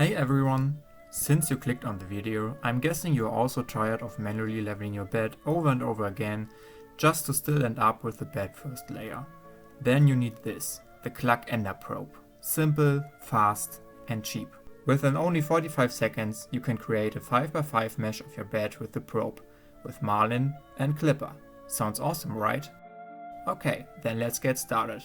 Hey everyone! Since you clicked on the video, I'm guessing you're also tired of manually leveling your bed over and over again just to still end up with the bed first layer. Then you need this, the KlackEnder Probe. Simple, fast and cheap. Within only 45 seconds you can create a 5x5 mesh of your bed with the probe, with Marlin and Klipper. Sounds awesome, right? Okay, then let's get started.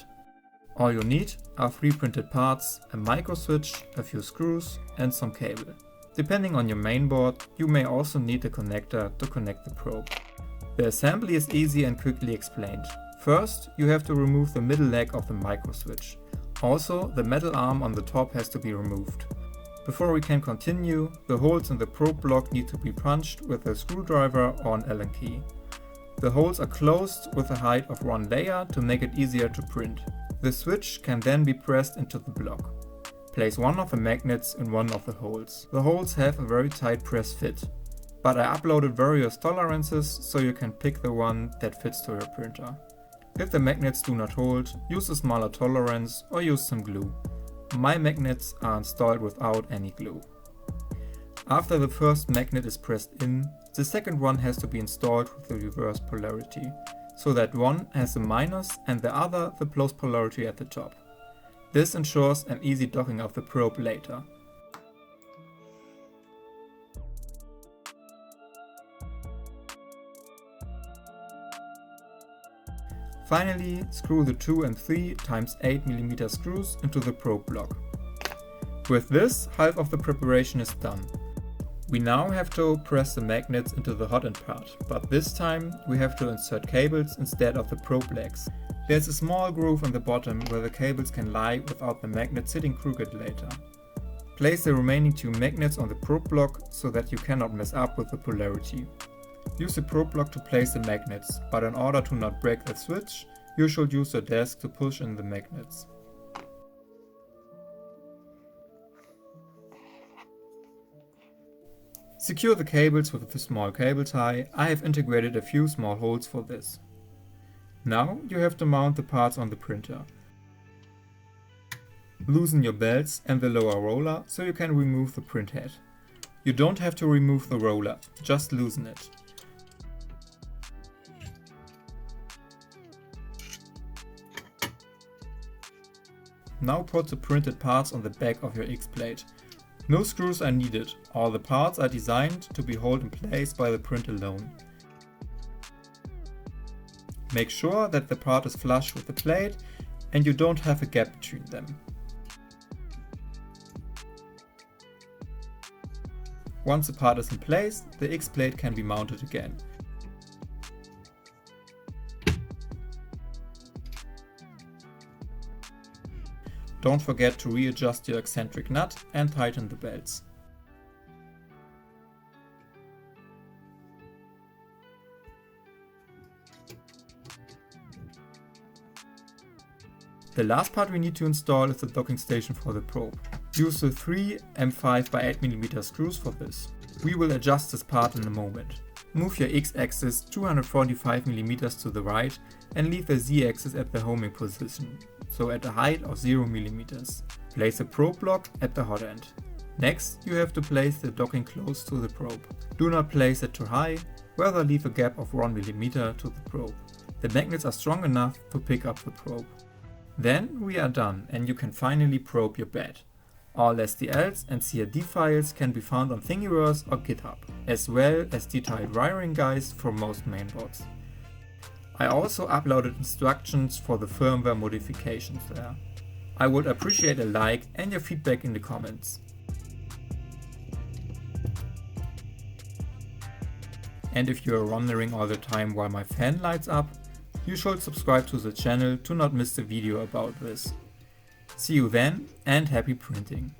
All you need are 3 printed parts, a micro switch, a few screws and some cable. Depending on your mainboard, you may also need a connector to connect the probe. The assembly is easy and quickly explained. First, you have to remove the middle leg of the micro switch. Also, the metal arm on the top has to be removed. Before we can continue, the holes in the probe block need to be punched with a screwdriver or an Allen key. The holes are closed with a height of 1 layer to make it easier to print. The switch can then be pressed into the block. Place one of the magnets in one of the holes. The holes have a very tight press fit, but I uploaded various tolerances so you can pick the one that fits to your printer. If the magnets do not hold, use a smaller tolerance or use some glue. My magnets are installed without any glue. After the first magnet is pressed in, the second one has to be installed with the reverse polarity, so that one has the minus and the other the plus polarity at the top. This ensures an easy docking of the probe later. Finally, screw the 2 and 3 x 8mm screws into the probe block. With this, half of the preparation is done. We now have to press the magnets into the hot end part, but this time we have to insert cables instead of the probe legs. There's a small groove in the bottom where the cables can lie without the magnet sitting crooked later. Place the remaining 2 magnets on the probe block so that you cannot mess up with the polarity. Use the probe block to place the magnets, but in order to not break the switch, you should use the desk to push in the magnets. Secure the cables with a small cable tie. I have integrated a few small holes for this. Now you have to mount the parts on the printer. Loosen your belts and the lower roller so you can remove the print head. You don't have to remove the roller, just loosen it. Now put the printed parts on the back of your X-plate. No screws are needed, all the parts are designed to be held in place by the print alone. Make sure that the part is flush with the plate and you don't have a gap between them. Once the part is in place, the X-plate can be mounted again. Don't forget to readjust your eccentric nut and tighten the belts. The last part we need to install is the docking station for the probe. Use the 3 M5 by 8mm screws for this. We will adjust this part in a moment. Move your X-axis 245mm to the right and leave the Z-axis at the homing position, so at a height of 0mm. Place the probe block at the hot end. Next, you have to place the docking close to the probe. Do not place it too high, rather leave a gap of 1mm to the probe. The magnets are strong enough to pick up the probe. Then we are done and you can finally probe your bed. All STLs and CAD files can be found on Thingiverse or GitHub, as well as detailed wiring guides for most mainboards. I also uploaded instructions for the firmware modifications there. I would appreciate a like and your feedback in the comments. And if you are wondering all the time why my fan lights up, you should subscribe to the channel to not miss the video about this. See you then and happy printing!